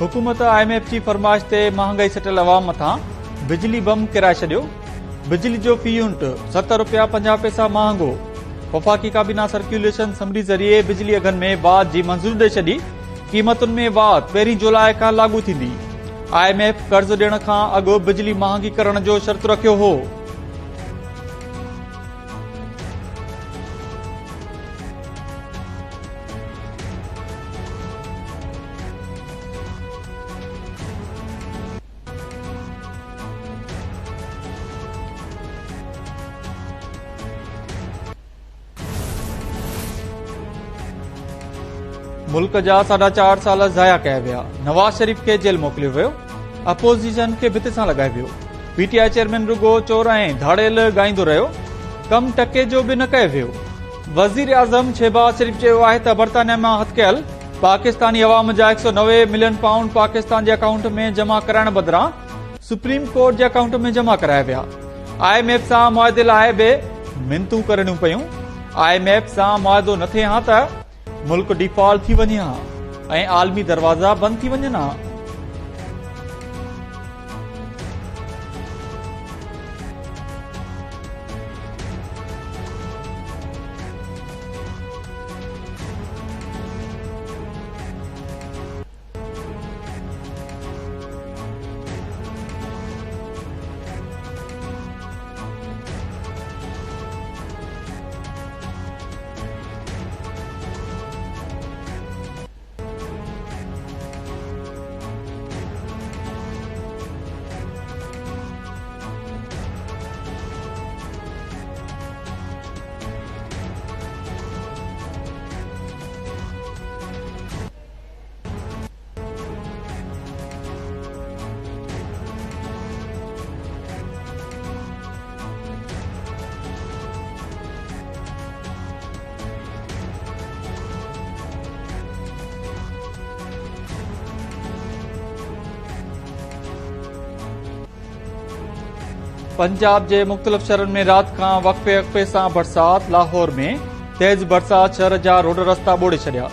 हुकूमत IMF जी फरमाइश ते महांगाई सटियल अवाम मथां बिजली बम किराए छॾियो। बिजली जो फी यूनिट ₹7.50 महांगो। वफ़ाक़ी काबीना सर्कुलेशन असम्बली ज़रिए बिजली अघनि में वाध जी मंज़ूरी ॾेई छॾी। क़ीमतुनि में वाध 1 जुलाई खां लागू थींदी। IMF कर्ज़ ॾियण खां अॻु बिजली महांगी करण जो शर्त रखियो हो। मुल्क जा 4.5 साल ज़ाया कया विया। नवाज़ शरीफ खे जेल मोकिलियो वियो। अपोज़िशन खे भित सां लॻाए वियो। PTI चेयरमैन रुगो चोर ऐं धाड़ेल ॻाईंदो रहियो। कम टके जो बि न कयो वियो। वज़ीर आज़म शहबाज शरीफ चयो आहे त बरतानिया मां हथकयल पाकिस्तानी अवाम जा 190 मिलियन पाउंड पाकिस्तान जे अकाउंट में जमा कराइण बदिरां सुप्रीम कोर्ट जे अकाउंट में जमा कराया विया। IMF सां मुआदे लाइ बि मिनतूं करणियूं पयूं। IMF सां मुआदो न थिए हा त मुल्क डिफॉल्ट थी वञे हा ऐं आलमी दरवाज़ा बंदि थी वञनि हा। पंजाब जे मुख़्तलिफ़ शहरनि में राति खां वक़्फ़े सां बरसात। लाहौर में तेज़ बरसात शहर जा रोड रस्ता ॿोड़े छॾिया।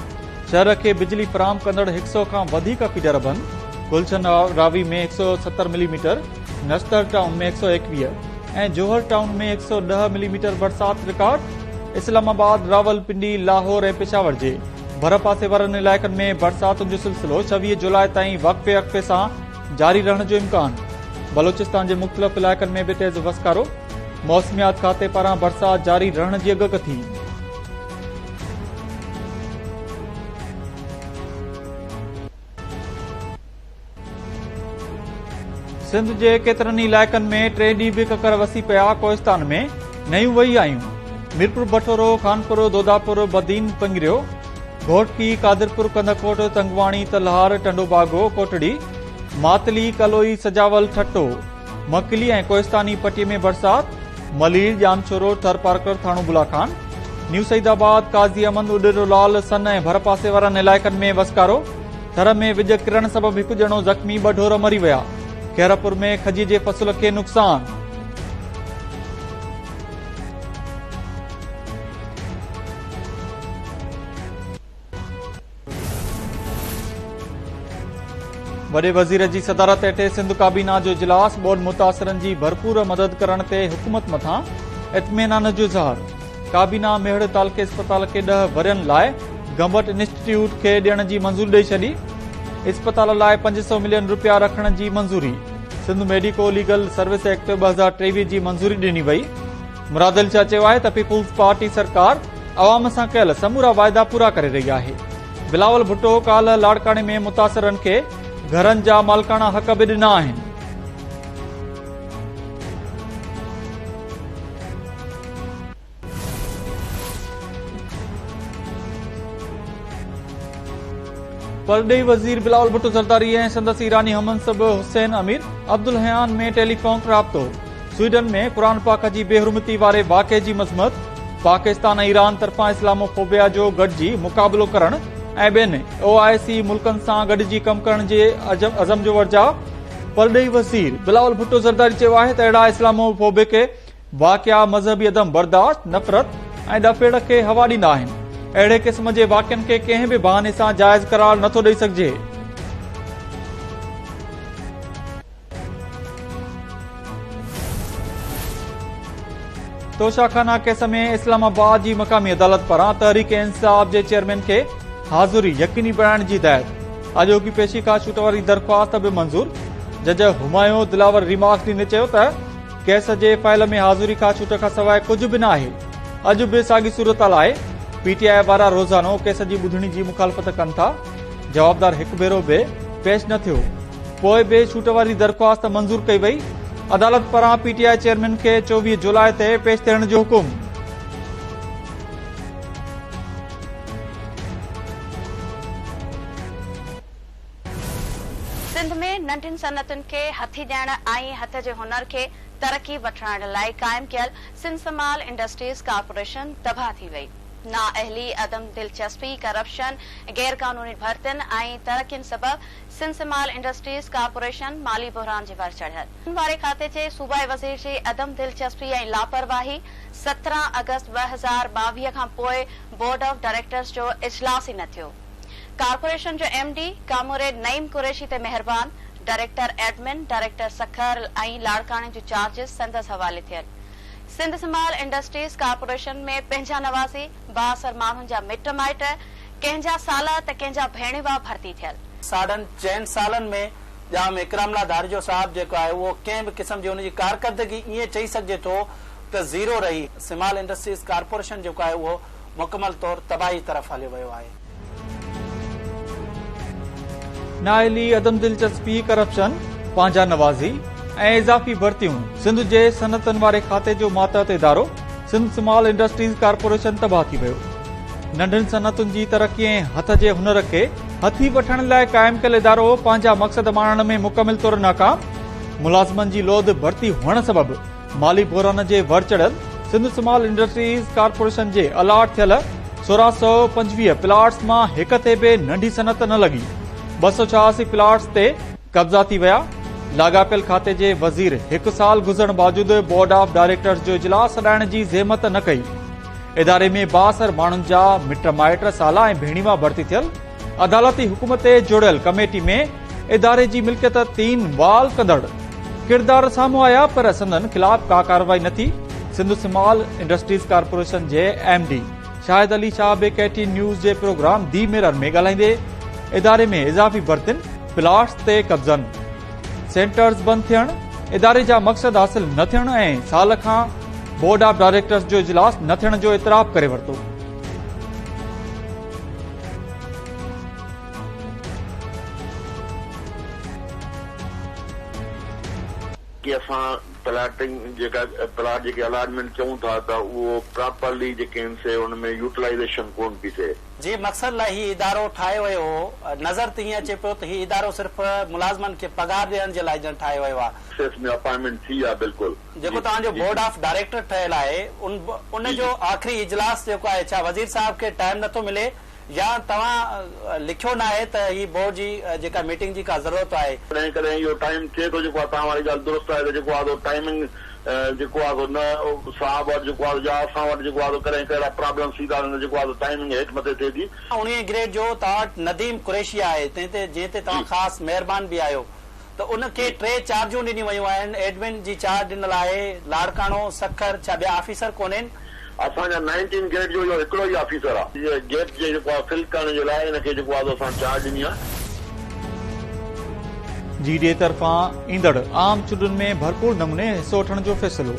शहर खे बिजली फ़राहम कंदड़ 100 खां वधीक फीडर बंदि। गुलशन रावी में 170 मिलीमीटर, नश्तर टाउन में 121 ऐं जोहर टाउन में 110 मिलीमीटर बरसात रिकॉर्ड। इस्लामाबाद, रावलपिंडी, लाहौर ऐं पेशावर जे भर पासे वारनि इलाइक़नि में बरसातुनि जो सिलसिलो 26 जुलाई ताईं वक़्फ़े सां जारी रहण जो इम्कान। बलोचिस्तान जे मुख़्तलिफ़ इलाइक़नि में बि तेज़ वसकारो। मौसमियात खाते पारां बरसात जारी रहण जी अॻकथी। सिंध जे केतिरनि इलाइक़नि में 3 ॾींहं बि ककर वसी पिया। कोहिस्तान में नयूं वही आयूं। मीरपुर, भटोरो, खानपुर, दोदापुर, बदीन, पंगिरियो, घोटकी, कादिरपुर, कंदकोट, तंगवाणी, तलहार, टंडोबागो, कोटड़ी, मातली, कलोई, सजावल, ठट्टो, मकली ऐं कोहिस्तानी पट्टीअ में बरसात। मलीर, जानछोरो, थरपारकर, थाणो बुलाखान, न्यू सईदाबाद, काज़ी अमन, उडेरोलाल, सन ऐं भर पासे वारनि इलाइक़नि में वसकारो। थर में विझ किरण सबबि हिकु ॼणो ज़ख़्मी, 2 ढोर मरी विया। खैरपुर में खजी जे फसल खे नुक़सान। वॾे वज़ीर जी सदारत हेठि सिंध काबीना जो इजलास। ॿोॾि मुतासिरनि जी भरपूर मदद करण ते हुकूमत मथां इत्मीनान जो इज़हार। काबीना मेहड़ तालके अस्पताल खे 10 वरियनि लाइ गंबट इंस्टीट्यूट खे ॾियण जी मंज़ूरी ॾेई छॾी। अस्पताल लाइ 500 मिलियन रुपया रखण जी मंज़ूरी। Sindh medico legal service act 2023 जी मंज़ूरी ॾिनी वई। मुरादिल शाह चयो आहे त पीपुल्स पार्टी सरकार अवाम सां कयल समूरा वाइदा पूरा करे रही आहे। बिलावल भुट्टो काल्ह लाड़काणे में मुतासिरनि खे घरनि जा मालिकाना हक़ बि ॾिना आहिनि। परॾेही वज़ीर बिलावल भुट्टो ज़रदारी ऐं संदसि ईरानी हममनसब हुसैन अमीर अब्दुल हयान में टेलीफोन राब्तो। स्वीडन में क़ुरान पाक जी बेहुरमती वारे वाक़े जी मज़मत। पाकिस्तान ऐं ईरान तरफ़ां इस्लामोफोबिया जो गॾिजी मुक़ाबिलो करणु ऐं ॿियनि OIC मुल्कनि सां गॾिजी कम करण जे अज़म जो वर्जा। परॾेही वज़ीर बिलावल भुट्टो ज़रदारी चयो आहे त अहिड़ा इस्लामोफोबिक वाक़िया मज़हबी अदम बर्दाश्त, नफ़रत ऐं ॾफेड़ खे हवा ॾींदा आहिनि। अहिड़े क़िस्म जे वाक़िअनि खे कंहिं बि बहाने सां जाइज़ करार नथो ॾेई सघिजे। तोशाखाना केस में इस्लामाबाद की मकामी अदालत पारां तहरीक इंसाफ के चेयरमैन के हाज़ुरी यकीनी बनाने की हिदायत। अॼोकी पेशी खां छूट वारी दरख़्वास्त भी मंज़ूर। जज हुमायूं दिलावर रिमार्क ॾींदे चयो त केस के फाइल में हाज़ुरी खां छूट खां सवाइ कुछ भी न आहे। अॼु भी साॻी सूरत आहे। पीटीआई वारा रोज़ानो केस की ॿुधणी की मुखालफ़त कनि था। जवाबदार हिकु भेरो भी पेश न थियो। पोइ भी छूट वारी दरख़्वास्त मंज़ूर कई वई। अदालत पारां पीटीआई चेयरमैन के 24 जुलाई ते पेश थियण जो हुकुम। सिंध में नंढिन सनतुन के हथी ॾियण ऐं हथ जे हुनर के तरक्की वठण लाइ कायम कयल सिंध समाल इंडस्ट्रीज कॉर्पोरेशन तबाह थी वई। नाअहली, अदम दिलचस्पी, करप्शन, गैर कानूनी भर्तियुनि ऐं तरक्कियुनि सबब सिंध समाल इंडस्ट्रीज कॉर्पोरेशन माली बहरान जे वर चढ़ियल। वारे खाते जे सूबाई वज़ीर जी अदम दिलचस्पी ऐं लापरवाही 17 अगस्त 2022 खां पोइ बोर्ड ऑफ डायरेक्टर्स जो इजलास ई न थियो। कॉर्पोरेशन जो एमडी कामोरेड नईम कुरैशी ते मेहरबान, डायरेक्टर एडमिन, डायरेक्टर सखर ऐं लाड़काणे जो चार्जिस संदसि हवाले थियल। सिंध समाल इंडस्ट्रीज कॉर्पोरेशन में पंहिंजा नवाज़ी बासर माण्हुनि जा मिट माइट, कंहिंजा साल त कंहिंजा भेणेवा भर्ती थियल। 4.5 सालनि में जाम इकरामला दारिजो साहब जेको आहे उहो कंहिं बि क़िस्म जी हुनजी कारकर्दगी ईअं चई सघिजे थो त ज़ीरो रही। समाल इंडस्ट्रीज कॉर्पोरेशन जेको आहे उहो मुकमल तौर तबाही तरफ़ हलियो वियो आहे। नाअहली, अदम दिलचस्पी, करप्शन, पंहिंजा नवाज़ी ऐं इज़ाफ़ी भर्तियूं। सिंध जे सनतनि वारे खाते जो मातहत इदारो सिंध समाल इंडस्ट्रीज कॉर्पोरेशन तबाह थी वियो। नंढिन सनतुनि जी तरक्की ऐं हथ जे हुनर खे हथी वठण लाइ क़ाइम कयल इदारो पंहिंजा मक़सद माणण में मुकमिल तौर नाकाम। मुलाज़िमनि जी लोध भर्ती हुअण सबबि माली बहरान जे वर चढ़ियल। सिंध समाल इंडस्ट्रीज कॉर्पोरेशन जे अलाट थियल 1625 प्लाट्स मां हिक ते बि नंढी सनत न लॻी। 286 प्लाट्स ते कब्ज़ा थी विया। लाॻापियल खाते जे वज़ीर 1 साल गुज़रण बावजूदि बोर्ड ऑफ डायरेक्टर्स जो इजलास सॾाइण जी ज़हमत न कई। इदारे में 62 माण्हुनि जा मिट माइट, साला ऐं भेणीवा भर्ती थियल। अदालती हुकुम ते जुड़ियल कमेटी में इदारे जी मिल्कियत 3 वाल कंदड़ किरदार साम्हूं आया, पर संदन ख़िलाफ़ का कार्रवाई न थी। सिंध समाल इंडस्ट्रीज कॉर्पोरेशन जे एमडी शाहिद अली शाह बि KTN न्यूज़ जे प्रोग्राम दी मिरर में ॻाल्हाईंदे इदारे में इज़ाफ़ी भर्तियुनि, प्लाट्स ते कब्ज़नि, सेंटर्स बंद थियण, इदारे जा मक़सद हासिल न थियण ऐं साल खां बोर्ड ऑफ डायरेक्टर्स जो इजलास न थियण जो इतराफ़ करे वरितो। कि असां प्लाटिंग प्लाट जेके अलाटमेंट चऊं था त उहो प्रॉपरली जेके आहिनि से हुन में यूटिलाइज़ेशन कोन पई थिए। जे मक़सद लाइ ही इदारो ठाहियो वियो हो, नज़र त हीअं अचे पियो त ही इदारो सिर्फ़ मुलाज़िमनि खे पगार ॾियण जे लाइ ॼण ठाहियो वियो आहे। में अपॉइंटमेंट थी आहे बिल्कुलु। जेको तव्हांजो बोर्ड ऑफ डायरेक्टर ठहियल आहे उन जो आख़िरी इजलास जेको आहे, छा वज़ीर साहब खे टाइम नथो मिले या तव्हां लिखियो न आहे त ही बोर्ड जी जेका मीटिंग जी का ज़रूरत आहे? कॾहिं कॾहिं इहो टाइम थिए थो, जेको आहे तव्हां वारी ॻाल्हि दुरुस्त आहे त जेको आहे टाइमिंग जेको आहे न साहब वटि जेको आहे या असां वटि जेको आहे कॾहिं कहिड़ा प्रॉब्लम थी था जेको आहे टाइमिंग हेठि मथे थिए थी। 19 ग्रेड जो तव्हां वटि नदीम कुरैशी आहे, जंहिं ते तव्हां ख़ासि महिरबान बि आहियो, त उनखे 3 चार्जूं ॾिनियूं वयूं आहिनि। एडमिन जी चार्ज ॾिनल आहे, लाड़काणो, सखर, छा ॿिया ऑफिसर कोन्हनि? असांजा 19 ग्रेड जो इहो हिकिड़ो ई ऑफिसर आहे। गेट जे जेको आहे फिल करण जे लाइ हिनखे जेको आहे असां चार्ज ॾिनी आहे। GDA तरफ़ां ईंदड़ आम चूंडुनि में भरपूर नमूने हिस्सो वठण जो फ़ैसिलो।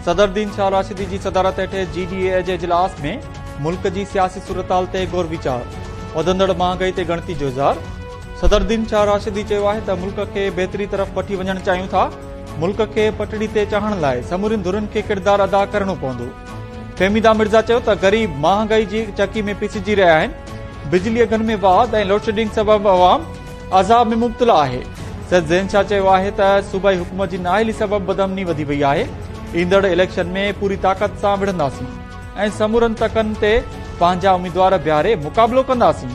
सदरुद्दीन शाह राशिदी जी सदारत हेठि GDA जे इजलास में मुल्क जी सियासी सूरतहाल ते गौर वीचार। वधंदड़ महांगाई ते गणती जो इज़हार। सदरुद्दीन शाह राशिदी चयो आहे त मुल्क खे बहितरी तरफ़ वठी वञणु चाहियूं था। मुल्क खे पटड़ी ते चाढ़ण लाइ समूरियुनि धुरियुनि खे किरदार अदा करणो पवंदो। फहमीदा मिर्ज़ा चयो त गरीब महांगाई जी चकी में पिसिजी रहिया आहिनि। बिजली अघनि में वाध ऐं लोडशेडिंग सबबि अवाम अज़ाब में मुब्तला आहे। सैयद ज़ैन शाह चयो आहे त सूबाई हुकूमत जी नाअहली सबबि बदअमनी वधी वई आहे। ईंदड़ इलेक्शन में पूरी ताक़त सां विढ़ंदासीं ऐं समूरनि तकनि ते पंहिंजा उम्मीदवार बीहारे मुक़ाबिलो कंदासीं।